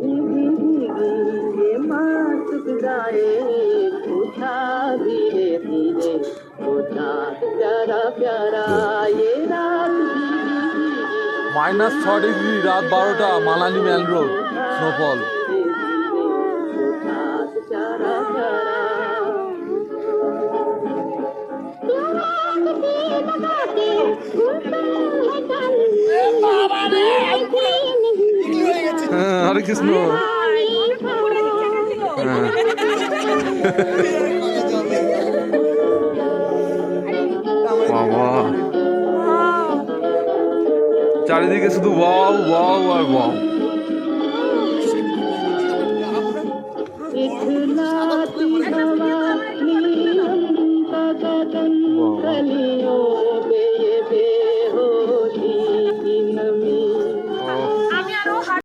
भीगी भीगी ये मासूक जाए पूछा धीरे धीरे पूछा प्यारा प्यारा ये रात -6 ডিগ্রি রাত 12টা মালানি ম্যাল রোড স্নোফল प्यारा प्यारा হরে কৃষ্ণ বাবা চারিদিকে শুধু ওয়াও ওয়াও আর ওয়াও इतना